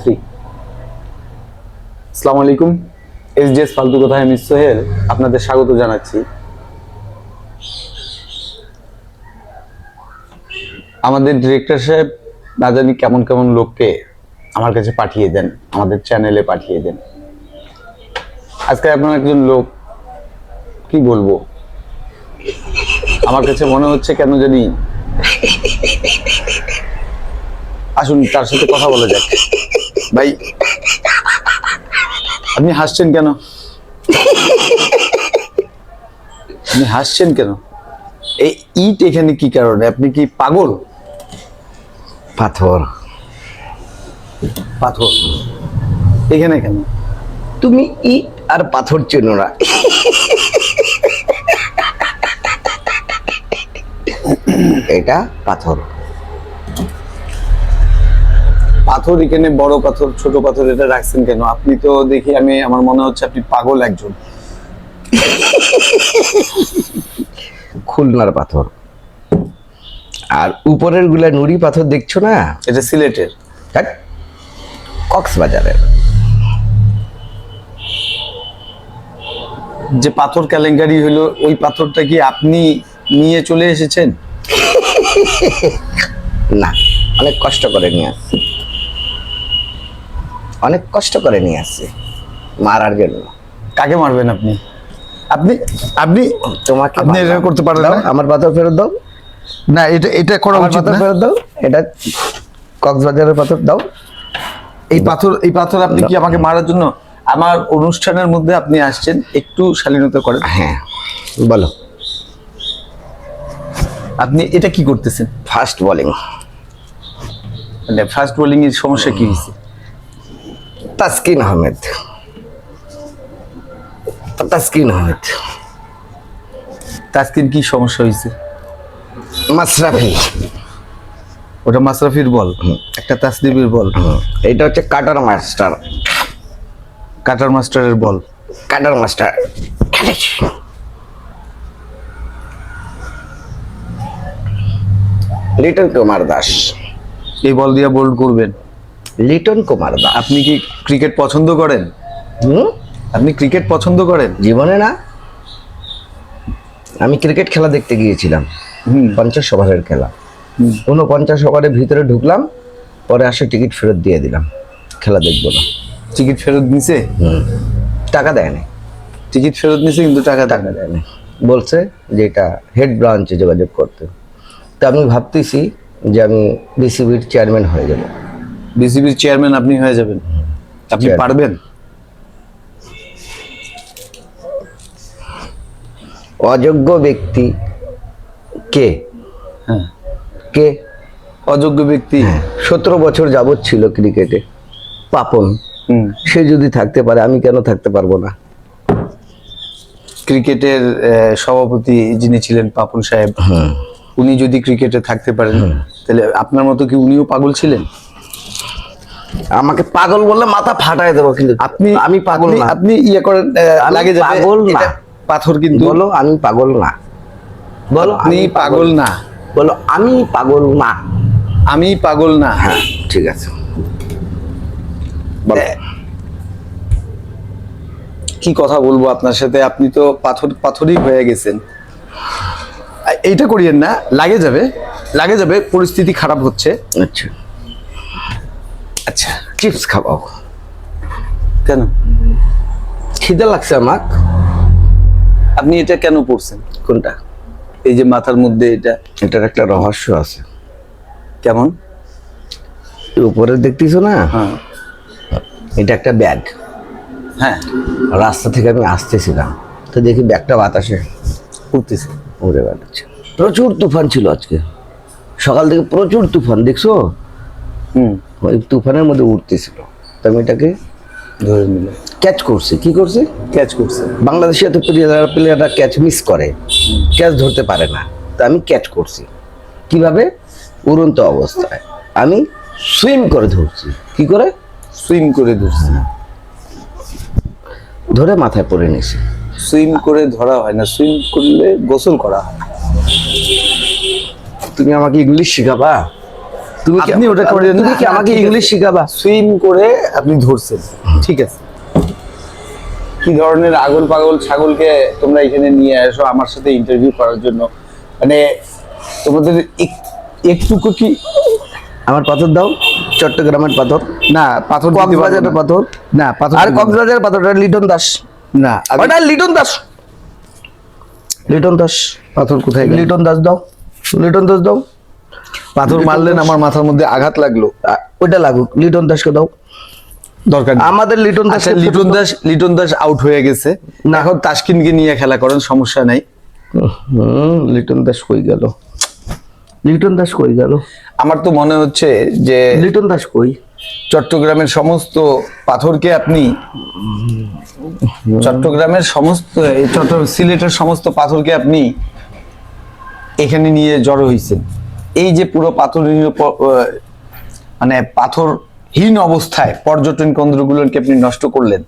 3। আসসালামু আলাইকুম, এসডিএস ফালতু কথায় আমি সোহেল আপনাদের স্বাগত জানাচ্ছি। আমাদের ডিরেক্টর সাহেব না জানি কেমন কেমন লোককে আমার কাছে পাঠিয়ে দেন, আমাদের চ্যানেলে পাঠিয়ে দেন। আজকে আপনার একজন লোক, কি বলবো, আমার কাছে মনে হচ্ছে কেন জানি, আসুন তার সাথে কথা বলা যাক। ভাই, আপনি হাসছেন কেন? আপনি হাসছেন কেন? এই ইট এখানে কি কারণে? আপনি কি পাগল? পাথর পাথর এখানে কেন? তুমি ইট আর পাথর চেনো না? এটা পাথর। পাথর এখানে বড় পাথর ছোট পাথর এটা রাখছেন কেন? আপনি তো দেখি, আমার মনে হচ্ছে আপনি পাগল একজন। খুলনার পাথর, আর উপরের গুলা নুড়ি পাথর দেখছো না, এটা সিলেটের। হ্যাঁ, কক্সবাজারের। যে পাথর কেলেঙ্কারি হলো, ওই পাথরটা কি আপনি নিয়ে চলে এসেছেন? না, অনেক কষ্ট করে নিয়ে আসছি, অনেক কষ্ট করে নিয়ে আসছি মারার জন্য। কাকে মারবেন আপনি? আপনি আপনি তোমাকে আপনি এটা করতে পারবেন না। আমার পাথর ফেরত দাও। না, এটা করা আমার উচিত পাথর না। ফেরত দাও। এটা কক্সবাজারের পাথর দাও। এই পাথর আপনি কি আমাকে মারার জন্য? আমার অনুষ্ঠানের মধ্যে আপনি আসছেন, একটু শালীনতা করেন। হ্যাঁ, বলো। আপনি এটা কি করতেছেন? Fast bowling. মানে ফাস্ট বোলিং এর সমস্যা কি হয়েছে? তাসকিন আহমেদ, তাসকিন আহমেদ। তাসকিন কি সমস্যা হয়েছে? মাশরাফি, ওটা মাশরাফির বল, একটা তাসনিমের বল। এটা হচ্ছে কাটার মাস্টার, কাটার মাস্টারের ball. Cutter master. Liton Kumar Das, এই বল দিয়ে বোল্ড করবেন? লিটন কুমার দাস। আপনি কি ক্রিকেট পছন্দ করেন? আপনি ক্রিকেট পছন্দ করেন? জীবনে না। আমি ক্রিকেট খেলা দেখতে গিয়েছিলাম, 50 ওভারের খেলা। 49 ওভারের ভিতরে ঢুকলাম, পরে আসে টিকিট ফেরত দিয়ে দিলাম, খেলা দেখবো না। টিকিট ফেরত নিছে? টাকা দেয়নি। টিকিট ফেরত নিছে কিন্তু টাকা দেয়নি। বলছে যে এটা হেড ব্রাঞ্চে যোগাযোগ করতে। তো আমি ভাবতেছি যে আমি বিসিবির চেয়ারম্যান হয়ে যাব। বিসিবির চেয়ারম্যান আপনি হয়ে যাবেন? আপনি পারবেন? অযোগ্য ব্যক্তি কে? হ্যাঁ, কে অযোগ্য ব্যক্তি? 17 বছর যাবৎ ছিল ক্রিকেটে, পাপন। সে যদি থাকতে পারে, আমি কেন থাকতে পারবো না? ক্রিকেটের সভাপতি যিনি ছিলেন পাপন সাহেব, উনি যদি ক্রিকেটে থাকতে পারেন, তাহলে আপনার মতো কি উনিও পাগল ছিলেন? আমাকে পাগল বললে মাথা ফাটায় দেবো, কিন্তু আমি পাগল না। আপনি ইয়ে করেন, লাগে যাবে। পাগল না, পাথর কিন্তু। বলো আমি পাগল না। বলো আপনি পাগল না। বলো আমি পাগল না। আমি পাগল না। হ্যাঁ, ঠিক আছে। কি কথা বলবো আপনার সাথে? আপনি তো পাথরই হয়ে গেছেন। এইটা করিয়েন না, লাগে যাবে, লাগে যাবে। পরিস্থিতি খারাপ হচ্ছে। আচ্ছা আচ্ছা, চিপস খাওয়াও। কেন? খিদে লাগছে আমার। আপনি এটা কেন পড়ছেন? কোনটা? এই যে মাথার মধ্যে এটা, এটার একটা রহস্য আছে। কেমন? উপরে দেখতেছো না? হ্যাঁ, এটা একটা ব্যাগ। হ্যাঁ। রাস্তা থেকে আমি আসতেছিলাম, তো দেখি ব্যাগটা বাতাসে উঠতেছে, উড়ে বেড়াচ্ছে। প্রচুর তুফান ছিল আজকে, সকাল থেকে প্রচুর তুফান, দেখছো? ওই তুফানের মধ্যে উঠতেছিল, তো আমি এটাকে ধরে নিল, ক্যাচ করছি। কি করছি? ক্যাচ করছে। বাংলাদেশে এত প্লেয়াররা ক্যাচ মিস করে, ক্যাচ ধরতে পারে না, তো আমি ক্যাচ করছি। কিভাবে? উড়ন্ত অবস্থায় আমি সুইম করে ধরছি। কি করে? সুইম করে ধরছি। ধরে মাথায় পড়ে নিছি। সুইম করে ধরা হয় না, সুইম করলে গোসল করা হয়। তুমি আমাকে ইংলিশ শিখাবা? আপনি ওটা করে তুমি কি আমাকে ইংলিশ শিখাবা? সুইম করে আপনি ধরছেন, ঠিক আছে। কি ধরনের আগল পাগল ছাগলকে তোমরা এখানে নিয়ে আসো আমার সাথে ইন্টারভিউ করার জন্য? মানে তোমাদের একটুকু কি আমার পাথর দাও, চট্টগ্রামের পাথর না, পাথর দিতে পারবো কক্সবাজারের না। পাথর না, পাথর আর দিতে পারবো কক্সবাজারের পাথরটা লিটন দাস, না। ওটা লিটন দাস, লিটন দাস, পাথর কোথায় গেল? লিটন দাস দাও, লিটন দাস দাও। পাথর মারলেন, আমার মাথার মধ্যে আঘাত লাগলো। ওইটা লাগুক, লিটন দাসকে দাও। দরকার নেই। আমাদের লিটন দাস, আচ্ছা, লিটন দাস আউট হয়ে গেছে, না এখন তাসকিনকে নিয়ে খেলা করেন, সমস্যা নাই। লিটন দাস কই গেল? লিটন দাস কই গেল? আমার তো মনে হচ্ছে যে লিটন দাস কই? চট্টগ্রামের সমস্ত পাথরকে আপনি চট্টগ্রামের সমস্ত সিলেটের সমস্ত পাথরকে আপনি এখানে নিয়ে জড়ো হয়েছেন। এই যে পুরো পাথরহীন মানে পাথরহীন অবস্থায় পর্যটন কেন্দ্রগুলোকে আপনি নষ্ট করলেন।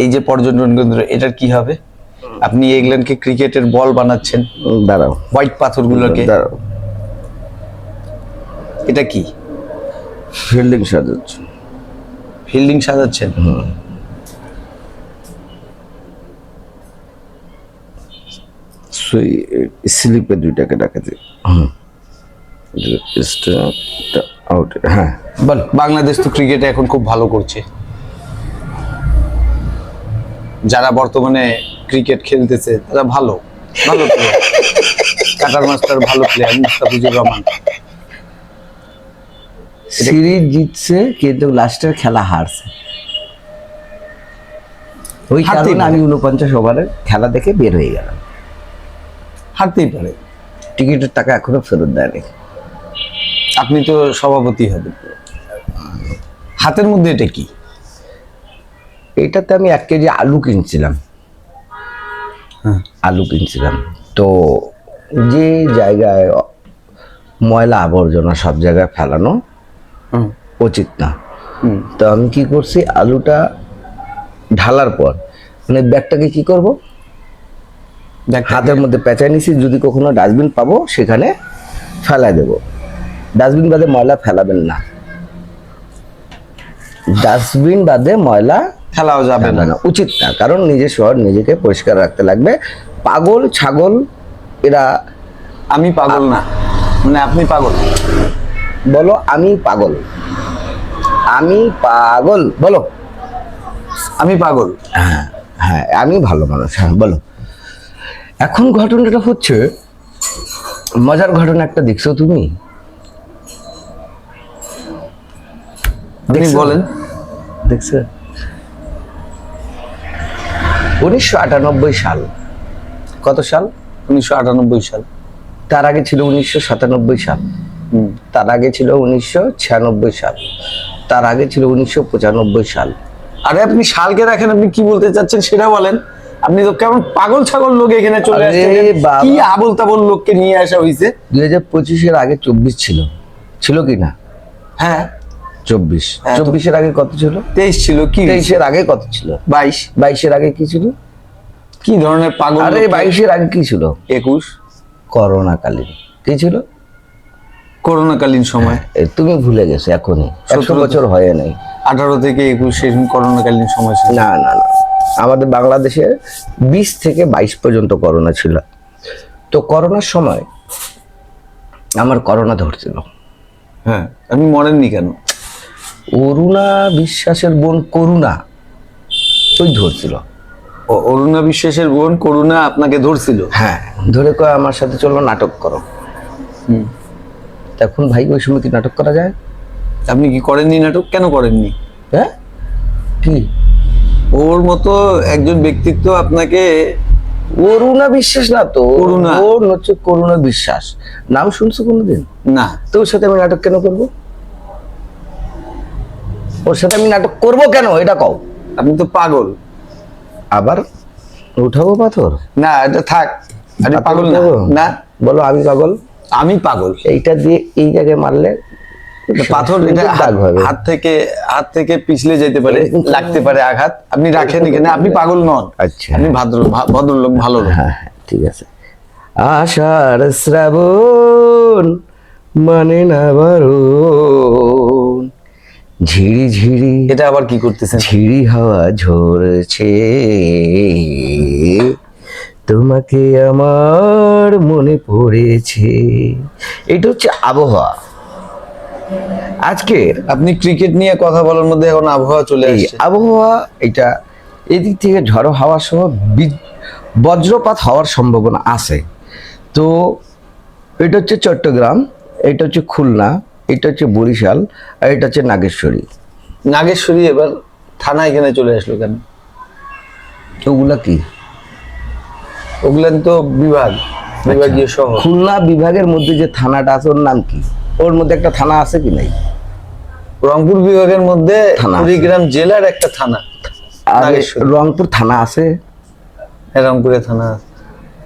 এই যে পর্যটন কেন্দ্র, এটার কি হবে? আপনি এগুলোকে ক্রিকেটের বল বানাচ্ছেন, দাঁড়াও, হোয়াইট পাথরগুলোকে। দাঁড়াও, এটা কি ফিল্ডিং সাজাচ্ছে, ফিল্ডিং সাজাচ্ছেন? স্লিপে দুইটাকে ডাকাতে আউট। হ্যাঁ বল, বাংলাদেশ তো ক্রিকেটে এখন খুব ভালো করছে। যারা বর্তমানে ক্রিকেট খেলতেছে তারা ভালো ভালো প্লেয়ার। কাটার মাস্টার ভালো প্লেয়ার, মুস্তাফিজুর রহমান। সিরিজ জিতছে কিন্তু লাস্টের খেলা হারছে। ওই হারতেই কারণে পারে। আমি 49 ওভারের খেলা দেখে বের হয়ে গেলাম। হারতেই পারে। টিকিটের টাকা এখনো ফেরত দেয়নি। আপনি তো সভাপতি হবেন। হাতের মধ্যে এটা কি? এটাতে আমি 1 কেজি আলু কিনছিলাম। হ্যাঁ। আলু কিনছিলাম, তো যে জায়গায় ময়লা আবর্জনা সব জায়গায় ফেলানো হুম, উচিত না, হুম। তো আমি কি করছি, আলুটা ঢালার পর মানে ব্যাগটাকে কি করব, হাতের মধ্যে পেঁচাই নিছি, যদি কখনো ডাস্টবিন পাবো সেখানে ফেলাই দেব। ডাস্টবিন বাদে ময়লা ফেলাবেন না, ডাস্টবিন বাদে ময়লা খেলাও যাবে না। ফেলানো উচিত না, কারণ নিজের শহর নিজেকে পরিষ্কার রাখতে লাগবে। পাগল ছাগল এরা, আমি পাগল না, মানে আপনি পাগল। বলো আমি পাগল, আমি পাগল, বলো। আমি পাগল। হ্যাঁ হ্যাঁ, আমি ভালো মানুষ, হ্যাঁ বলো। এখন ঘটনাটা হচ্ছে মজার ঘটনা একটা, দেখছো তুমি? আপনি দেখছো? বলেন। দেখছো? 1998 সাল, কত সাল? 1998 সাল। তার আগে ছিল 1997 সাল, হুম। তার আগে ছিল 1996 সাল, তার আগে ছিল 1995 সাল। আরে আপনি সালকে রাখেন, আপনি কি বলতে চাচ্ছেন সেটা বলেন। আপনি তো কেমন পাগল ছাগল লোক এখানে চলে আরে আসছে। বাবা। কি আবল তাবল লোককে নিয়ে আসা হয়েছে। 2025-এর আগে 24 ছিল, ছিল কি না? হ্যাঁ, 24, হ্যাঁ, তো- 24-এর আগে কত ছিল? 23 ছিল। কি 23-এর আগে কত ছিল? 22? 22-এর আগে কি ছিল? কি ধরনের পাগল? আরে 22-এর আগে কি ছিল? 21 করোনা কালীন কি ছিল? করোনাকালীন সময়। তুমি ভুলে গেছো এখনই, 100 17 বছর হয় নাই। 18 থেকে 21 সেই করোনাকালীন সময় ছিল। না না না, আমাদের বাংলাদেশে 20 থেকে 22 পর্যন্ত করোনা ছিল। তো করোনার সময় আমার করোনা ধরছিল। হ্যাঁ, আপনি মরেননি কেন? অরুণা বিশ্বাসের বোন করুণা ওই ধরছিল। অরুণা বিশ্বাসের বোন করুণা আপনাকে ধরছিল? হ্যাঁ, ধরে কয় আমার সাথে চলো নাটক করো। হুম। তখন ভাই ওই সময় কি নাটক করা যায়? আপনি কি করেননি নাটক? কেন করেননি? হ্যাঁ, কি ওর মতো একজন ব্যক্তিত্ব আপনাকে। অরুণা বিশ্বাস না তো, করুণা। ওর হচ্ছে করুণা বিশ্বাস, নাম শুনছো কোনোদিন? না। তো ওর সাথে আমি নাটক কেন করব? ওর সাথে আমি নাটক করব কেন এটা কও। আপনি তো পাগল। আবার উঠাবো পাথর? না, এটা থাক। আপনি পাথর পাগল না। উঠাবো? না, বলো আমি পাগল। আমি পাগল। এইটা দিয়ে এই জায়গায় মারলে পাথর এটা দাগ হবে। হাত থেকে পিছলে যেতে পারে, লাগতে পারে আঘাত। আপনি রাখেন এখানে। আপনি পাগল নন। আচ্ছা। আপনি ভদ্রলোক, ভালো লোক। হ্যাঁ হ্যাঁ, ঠিক আছে। আষাঢ় শ্রাবণ মানে না বারণ, ঝিরি ঝিরি এটা আবার কি করতেছেন? ঝিরি হাওয়া ঝরছে, তোমাকে আমার মনে পড়েছে। এটা হচ্ছে আবহাওয়া আজকের। আপনি ক্রিকেট নিয়ে কথা বলার মধ্যে এখন আবহাওয়া চলে এই আসছে। আবহাওয়া এটা, এদিক থেকে ঝড়ো হাওয়া সহ বজ্রপাত হওয়ার সম্ভাবনা আছে। তো এটা হচ্ছে চট্টগ্রাম, এটা হচ্ছে খুলনা, এটা হচ্ছে বরিশাল, আর এটা হচ্ছে নাগেশ্বরী। নাগেশ্বরী এবার থানা এখানে চলে আসলো কেন? ওগুলা কি? ওগুলেন তো বিভাগ, বিভাগীয় শহর। খুলনা বিভাগের মধ্যে যে থানাটা আছে ওর নাম কি? ওর মধ্যে একটা থানা আছে কি নাই? রংপুর বিভাগের মধ্যে থানা আছে। কুড়িগ্রাম জেলার একটা থানা আর নাগেশ্বরী। রংপুর থানা আছে, হ্যাঁ, রংপুরে থানা আছে,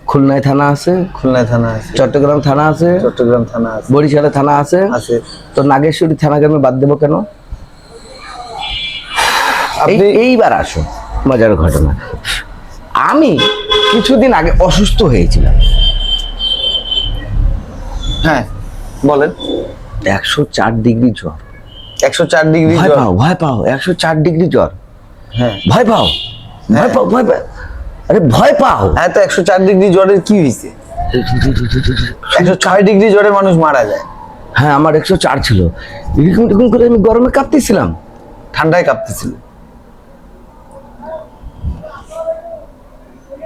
খুলনায় থানা আছে, খুলনায় থানা আছে, চট্টগ্রাম থানা আছে, চট্টগ্রাম থানা আছে, বরিশালে থানা আছে। আছে। তো নাগেশ্বরী থানাকে আমি বাদ দেবো কেন? আপনি এইবার আসো মজার ঘটনা। আমি কিছুদিন আগে অসুস্থ হয়েছিলাম, হ্যাঁ বলেন। 104 ডিগ্রি জ্বর। 104 ডিগ্রি ভয় জ্বর। পাও, ভয় পাও, 104 ডিগ্রি জ্বর। হ্যাঁ ভয় পাও, ভয় পাও, ভয় পাও, আরে ভয় পাও। হ্যাঁ, তো 104 ডিগ্রি জ্বরের কি হয়েছে? 106 ডিগ্রি জ্বরে মানুষ মারা যায়। হ্যাঁ, আমার 104 ছিল। এরকম এরকম করে আমি গরমে কাঁপতেছিলাম, ঠান্ডায় কাঁপতেছিল।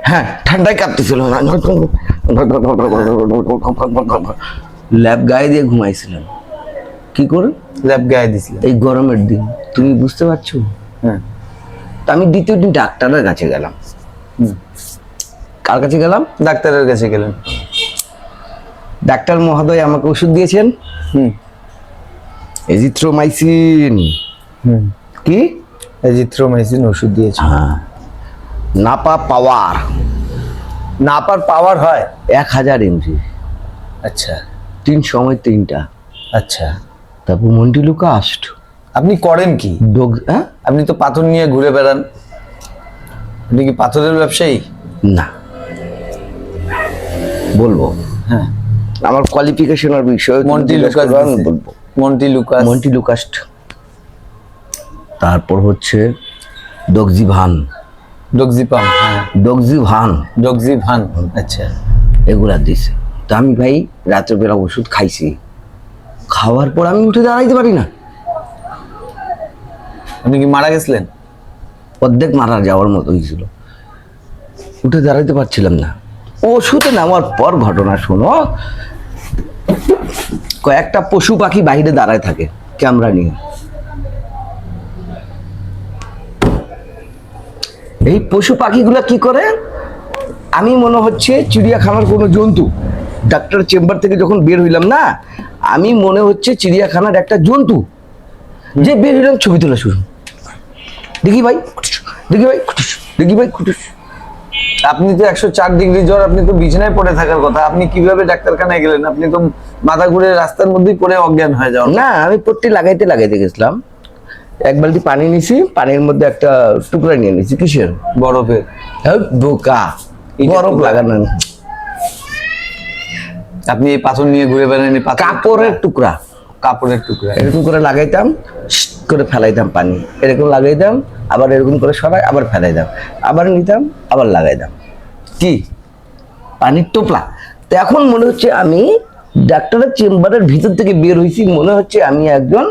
হ্যাঁ ঠান্ডায় কাঁপতেছিল, ল্যাব গায়ে দিয়ে ঘুমাইছিলাম। কি করে? ল্যাব গায়ে দিছিল। এই গরমের দিন, তুমি বুঝতে পারছো? হ্যাঁ। তা আমি দ্বিতীয় দিন ডাক্তারের কাছে গেলাম। কার কাছে গেলাম? ডাক্তারের কাছে গেলেন। ডাক্তার মহোদয় আমাকে ওষুধ দিয়েছেন, হুম এজিথ্রোমাইসিন। হুম কি? এজিথ্রোমাইসিন ওষুধ দিয়েছে। হ্যাঁ, নাপা পাওয়ার নাপার পাওয়ার হয় 1000 এমজি, আচ্ছা 3 সময় 3টা। আচ্ছা। তারপর মন্টিলুকাস্ট। আপনি করেন কি? হ্যাঁ, আপনি তো পাথর নিয়ে ঘুরে বেড়ান, আপনি কি পাথরের ব্যবসায়ী? না বলবো, হ্যাঁ। আমার কোয়ালিফিকেশনের বিষয় মন্টিলুকাস আমি দিছে। বলবো। মন্টিলুকাস। মন্টিলুকাস্ট, তারপর হচ্ছে ডক্সিভান, ডক্সিপাম। হ্যাঁ, ডক্সিভান, ডক্সিভান। আচ্ছা। এগুলা দিছে। তো আমি ভাই রাতের বেলা ওষুধ খাইছি, খাওয়ার পর আমি উঠে দাঁড়াইতে পারি না। আপনি কি মারা গেছিলেন? অর্ধেক মারা যাওয়ার মতো হয়েছিল, উঠে দাঁড়াইতে পারছিলাম না। ওষুধে নেওয়ার পর ঘটনা শোনো, কয়েকটা পশু পাখি বাইরে দাঁড়ায় থাকে ক্যামেরা নিয়ে। এই পশু পাখিগুলো কি করে, আমি মনে হচ্ছে চিড়িয়াখানার কোনো জন্তু। ডাক্তার চেম্বার থেকে যখন বের হইলাম না, আমি মনে হচ্ছে চিড়িয়াখানার একটা জন্তু যে বের হইলাম, ছবি তোলা শুরু। দেখি ভাই, দেখি ভাই, দেখি ভাই। আপনি তো 104 ডিগ্রি জ্বর, আপনি তো বিছানায় পড়ে থাকার কথা, আপনি কিভাবে ডাক্তারখানায় গেলেন? আপনি তো মাথা ঘুরে রাস্তার মধ্যেই পড়ে অজ্ঞান হয়ে যাওয়ার। না, আমি পট্টি লাগাইতে লাগাইতে গেছিলাম, এক বালতি পানি নিছি, পানির মধ্যে একটা টুকরা নিয়ে নিছি। কিসের? বরফের। হ্যাঁ, বোকা, বরফ লাগানো। আপনি এই পাথর নিয়ে ঘুরে বেড়ান? কাপড়ের টুকরা, কাপড়ের টুকরা। এরকম করে লাগাইতাম, করে ফেলাইতাম পানি, এরকম লাগাইতাম, আবার এরকম করে সরাই, আবার ফেলাইতাম, আবার নিতাম, আবার লাগাইতাম। কি? পানির টোপলা। তো এখন মনে হচ্ছে আমি ডাক্তারের চেম্বারের ভিতর থেকে বের হয়েছি, মনে হচ্ছে আমি একজন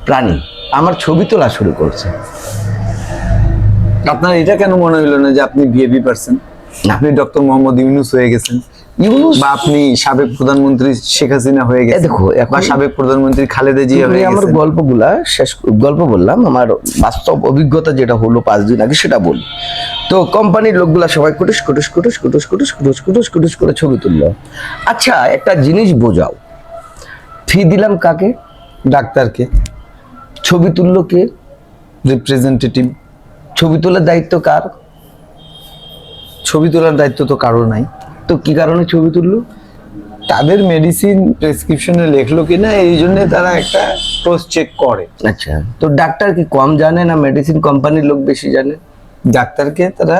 প্রাণী। আমার ছবি তোলা শুরু করছে। আপনার এটা কেন মনে হলো না যে আপনি ভিআইপি পারসন? আপনি ডক্টর মোহাম্মদ ইউনূস হয়ে গেছেন, ইউনূস বা আপনি সাবেক প্রধানমন্ত্রী শেখ হাসিনা হয়ে গেছেন, দেখো এখন বা সাবেক প্রধানমন্ত্রী খালেদা জিয়া হয়ে আমার গেছেন। গল্পগুলা শেষ, গল্প বললাম, আমার বাস্তব অভিজ্ঞতা যেটা হলো 5 দিন আগে সেটা বলি। তো কোম্পানির লোকগুলা সবাই কুটুস কুটুস কুটুস কুটুস কুটুস কুটুস কুটুস কুটুস করে ছবি তুললো। আচ্ছা, একটা জিনিস বোঝাও, ফি দিলাম কাকে? ডাক্তারকে। ছবি তুললো কে? রিপ্রেজেন্টেটিভ। ছবি তোলার দায়িত্ব কার? ছবি তোলার দায়িত্ব তো কারো নাই। তো কি কারণে ছবি তুললো? তাদের মেডিসিন প্রেসক্রিপশনে লেখলো কিনা এই জন্য তারা একটা ক্রস চেক করে। আচ্ছা, তো ডাক্তার কি কম জানে না মেডিসিন কোম্পানির লোক বেশি জানে? ডাক্তারকে তারা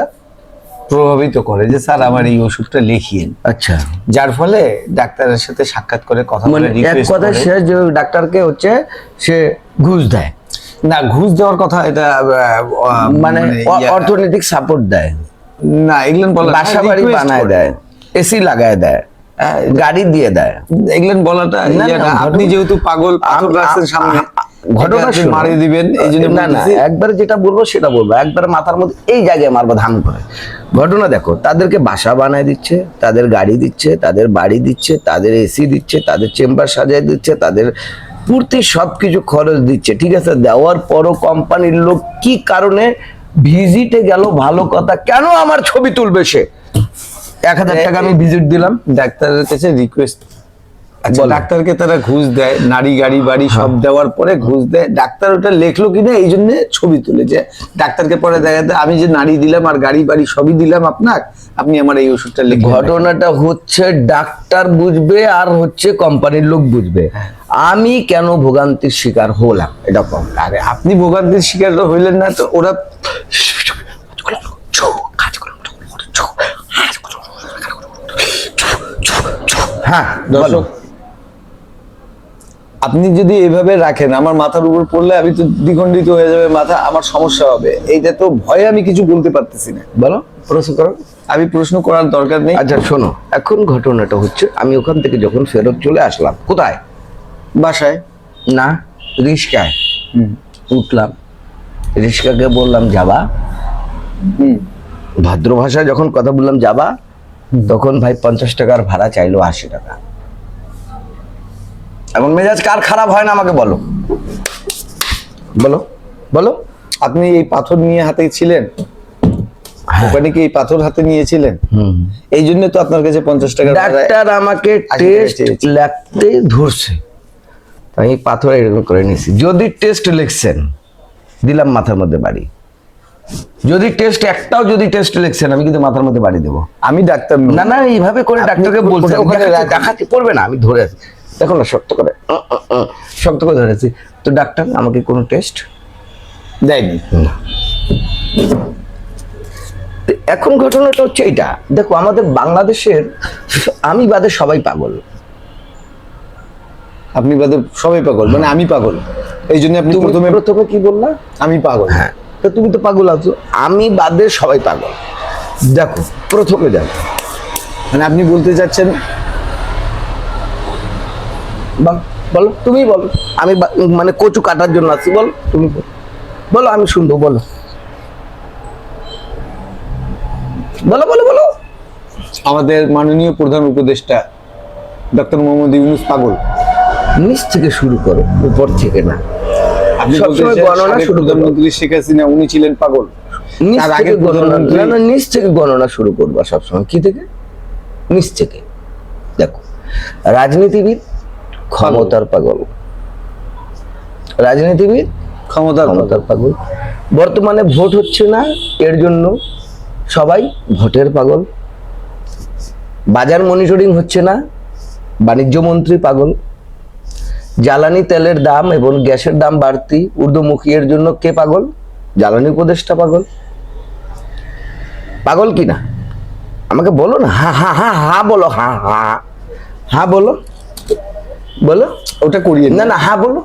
প্রভাবিত করে যে স্যার আমার এই ওষুধটা লিখিয়েন, আচ্ছা, যার ফলে ডাক্তারের সাথে সাক্ষাৎ করে কথা মানে বলে এক রিকোয়েস্ট কথা করে। সে যে ডাক্তারকে হচ্ছে সে ঘুষ দেয়, না, ঘুষ দেওয়ার কথা এটা মানে অর্থনৈতিক সাপোর্ট দেয়, না এগুলো বলা বাসা বাড়ি বানায় দেয়, এসি লাগায় দেয়, গাড়ি দিয়ে দেয়। এগুলো বলাটা না, ইয়ে না, না, আপনি যেহেতু পাগল পাথর রাস্তার সামনে ঘটনা এটা শোনো। মারিয়ে দিবেন এই জন্য না না, বলতেছি। একবার যেটা বলবো সেটা বলবো, একবার মাথার মধ্যে এই জায়গায় মারবো ধাম করে। ঘটনা দেখো, তাদেরকে বাসা বানায় দিচ্ছে, তাদের গাড়ি দিচ্ছে, তাদের বাড়ি দিচ্ছে, তাদের এসি দিচ্ছে, তাদের চেম্বার সাজিয়ে দিচ্ছে, তাদের পূর্তি সবকিছু খরচ দিচ্ছে, ঠিক আছে। দেওয়ার পরও কোম্পানির লোক কি কারণে ভিজিটে গেল, ভালো কথা, কেন আমার ছবি তুলবে সে? 1000 টাকা আমি ভিজিট দিলাম, ডাক্তারের কাছে রিকোয়েস্ট, আচ্ছা বলো। ডাক্তারকে তারা ঘুষ দেয়, নারী গাড়ি বাড়ি সব দেওয়ার পরে ঘুষ দেয়, ডাক্তার ওটা লেখলো কিনা এই জন্য ছবি তুলে, যে ডাক্তারকে পরে দেখাতে আমি যে নারী দিলাম আর গাড়ি বাড়ি সবই দিলাম আপনার, আপনি আমার এই ওষুধটা লিখে দেন। ঘটনাটা হচ্ছে ডাক্তার বুঝবে আর হচ্ছে কোম্পানির লোক বুঝবে, আমি কেন ভোগান্তির শিকার হলাম এটা কম। আরে আপনি ভোগান্তির শিকার তো হইলেন না, তো ওরা হ্যাঁ দর্শক, আপনি যদি এভাবে রাখেন আমার মাথার উপর পড়লে আমি তো দ্বিখণ্ডিত হয়ে যাবে মাথা, আমার সমস্যা হবে, এইটা তো ভয়ে আমি কিছু বলতে পারতেছি না। বলো, প্রশ্ন করো। আমি প্রশ্ন করার দরকার নেই। আচ্ছা শোনো, এখন ঘটনাটা হচ্ছে আমি ওখান থেকে যখন ফেরত চলে আসলাম, কোথায়? বাসায়। না, রিস্কায় উঠলাম, রিস্কাকে বললাম যাবা, ভদ্র ভাষায় যখন কথা বললাম যাবা, তখন ভাই 50 টাকার ভাড়া চাইলো 80 টাকা। এখন মেজাজ কার খারাপ হয় না আমাকে বলো, বলো বলো। আপনি এই পাথর নিয়ে হাতে ছিলেন, ওখানে কি এই পাথর হাতে নিয়েছিলেন? এই জন্য তো আপনার কাছে 50 টাকা ডাক্তার আমাকে 80 টাকা টেস্ট চেয়েছে। লিখতে ধরছে, আমি পাথর এরকম করে নিয়েছি। যদি টেস্ট লিখছেন দিলাম মাথার মধ্যে বাড়ি, যদি টেস্ট একটাও যদি টেস্ট লিখছেন আমি কিন্তু মাথার মধ্যে বাড়ি দেবো। আমি ডাক্তার নই। না না, এইভাবে করে আপনি ডাক্তারকে বলতে ওখানে রাখুন। দেখাতে পড়বে না, আমি ধরে আছি দেখো না, শক্ত করে শক্ত করে ধরেছি। তো ডাক্তার আমাকে কোনো টেস্ট দেয়নি। না। তো এখন ঘটনাটা হচ্ছে এইটা, দেখো আমাদের বাংলাদেশের আমি বাদে সবাই পাগল। আপনি বাদে সবাই পাগল, মানে আমি পাগল, এই জন্য আপনি তুমি প্রথমে প্রথমে কি বললা? আমি পাগল। হ্যাঁ, তো তুমি তো পাগল আছো, আমি বাদে সবাই পাগল। দেখো প্রথমে দেখো, মানে আপনি বলতে চাচ্ছেন বলো তুমি বলো, আমি মানে কচু কাটার জন্য আছি, বলো তুমি বলো, বলো আমি শুনবো, বলো বলো বলো বলো। আমাদের মাননীয় প্রধান উপদেষ্টা ডক্টর মোহাম্মদ ইউনূস পাগল। নিচ থেকে শুরু করো, উপর থেকে না। আপনি সবসময় গণনা শুরু করো, প্রধানমন্ত্রী শেখ হাসিনা উনি ছিলেন পাগল। নিচ তার থেকে আগের গণনা, প্রধানমন্ত্রী না না, নিচ থেকে গণনা শুরু করবা সবসময়। কি থেকে? নিচ থেকে। দেখো, রাজনীতিবিদ ক্ষমতার পাগল, রাজনীতিবিদ ক্ষমতার পাগল। ক্ষমতার পাগল। বর্তমানে ভোট হচ্ছে না, এর জন্য সবাই ভোটের পাগল। বাজার মনিটরিং হচ্ছে না, বাণিজ্য মন্ত্রী পাগল। জ্বালানি তেলের দাম এবং গ্যাসের দাম বাড়তি, ঊর্ধ্বমুখী, এর জন্য কে পাগল? জ্বালানি উপদেষ্টা পাগল। পাগল কি না আমাকে বলো না। হা হা হা হা বলো, হা হা হা বলো, বলো। ওটা করিয়ে না না, হা বলো।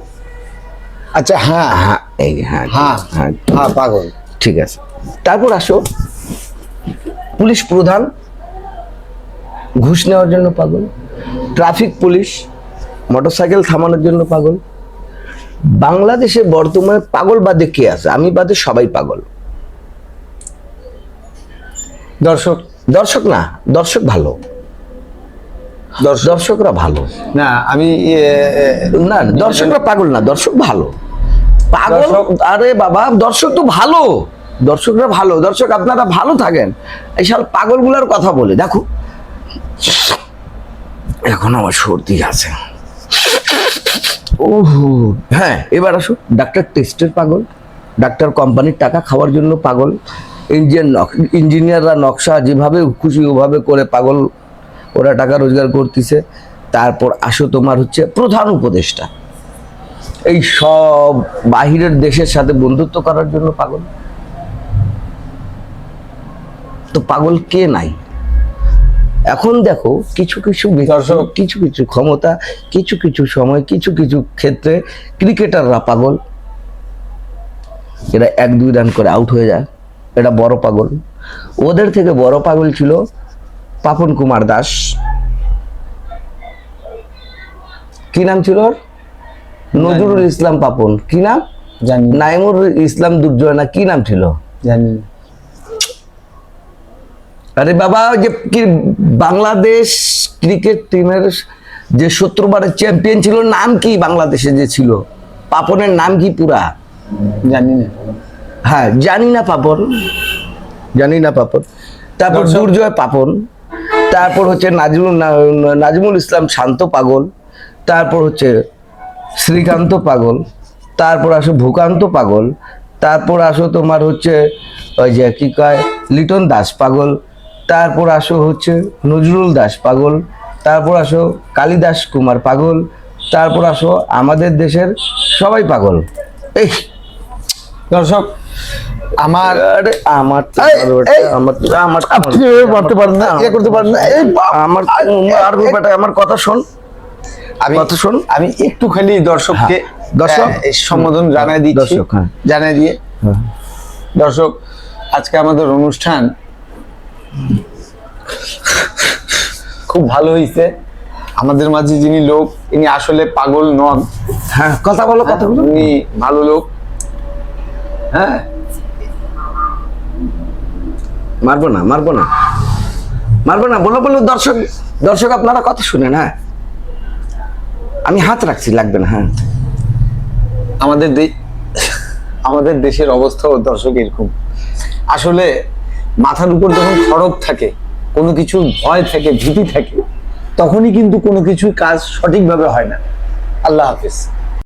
আচ্ছা হ্যাঁ হ্যাঁ, এই হ্যাঁ হ্যাঁ হ্যাঁ, হ্যাঁ পাগল। ঠিক আছে। তারপর আসো, পুলিশ প্রধান ঘুষ নেওয়ার জন্য পাগল, ট্রাফিক পুলিশ মোটরসাইকেল থামানোর জন্য পাগল। বাংলাদেশে বর্তমানে পাগল বাদে কে আছে? আমি বাদে সবাই পাগল। দর্শক, দর্শক না, দর্শক ভালো, দর্শকরা ভালো না আমি না, দর্শকরা পাগল না, দর্শক ভালো। পাগল দর্শক- আরে বাবা, দর্শক তো ভালো, দর্শকরা ভালো। দর্শক আপনারা ভালো থাকেন, এই সব পাগলগুলোর কথা বলে। দেখো এখন আমার সর্দি আছে। ওহো হ্যাঁ, এবার আসো। ডাক্তার টেস্টের পাগল, ডাক্তার কোম্পানির টাকা খাওয়ার জন্য পাগল, ইঞ্জিনিয়াররা নকশা যেভাবে খুশি ওভাবে করে পাগল, ওরা টাকা রোজগার করতেছে। তারপর আসো তোমার হচ্ছে প্রধান উপদেষ্টা, এই সব বাহিরের দেশের সাথে বন্ধুত্ব করার জন্য পাগল। তো পাগল কে নাই? এখন দেখো কিছু কিছু দর্শক, কিছু কিছু ক্ষমতা, কিছু কিছু সময়, কিছু কিছু ক্ষেত্রে ক্রিকেটাররা পাগল, এরা 1-2 রান করে আউট হয়ে যায়, এটা বড় পাগল। ওদের থেকে বড় পাগল ছিল পাপন কুমার দাস। কি নাম ছিল ওর? নজরুল ইসলাম পাপন। কি নাম? জানি না, নাইমুর ইসলাম দুর্জয় না কি নাম ছিল? জানি না। আরে বাবা, ওই যে কি বাংলাদেশ ক্রিকেট টিমের যে 70 বারের চ্যাম্পিয়ন ছিল, নাম কি বাংলাদেশে যে ছিল? পাপনের নাম কি পুরা? জানি না। হ্যাঁ, জানি না পাপন, জানি না পাপন। তারপর দর্শক- দুর্জয় পাপন, তারপর হচ্ছে নাজমুল ইসলাম শান্ত পাগল, তারপর হচ্ছে শ্রীকান্ত পাগল, তারপর আসো ভূকান্ত পাগল, তারপর আসো তোমার হচ্ছে ওই যে কি কয় লিটন দাস পাগল, তারপর আসো হচ্ছে নজরুল দাস পাগল, তারপর আসো কালিদাস কুমার পাগল, তারপর আসো আমাদের দেশের সবাই পাগল। এই দর্শক, আমার আরে আমার তো এই, এই, আমার আপনি এভাবে মারতে পারেন না, ইয়ে করতে পারেন না। এই আমার আর বেটা, আমার কথা শোন, আমি কথা শোন। আমি একটু খালি দর্শককে দর্শক? সম্বোধন জানাই দিচ্ছি, দর্শক, হ্যাঁ। জানাই দিয়ে। হ্যাঁ। দর্শক, আজকে আমাদের অনুষ্ঠান খুব ভালো হয়েছে। আমাদের মাঝে যিনি লোক, ইনি আসলে পাগল নন, হ্যাঁ, কথা বলো, কথা বলো। উনি ভালো লোক। হ্যাঁ, মারবো না, মারবো না, মারবো না, বলো বলো। দর্শক, দর্শক আপনারা কথা শুনেন। হ্যাঁ, আমি হাত রাখছি, লাগবে না। হ্যাঁ, আমাদের দেশের অবস্থাও দর্শক এরকম। আসলে মাথার উপর যখন খড়গ থাকে, কোনো কিছু ভয় থাকে, ভীতি থাকে, তখনই কিন্তু কোনো কিছু কাজ সঠিকভাবে হয় না। আল্লাহ হাফেজ।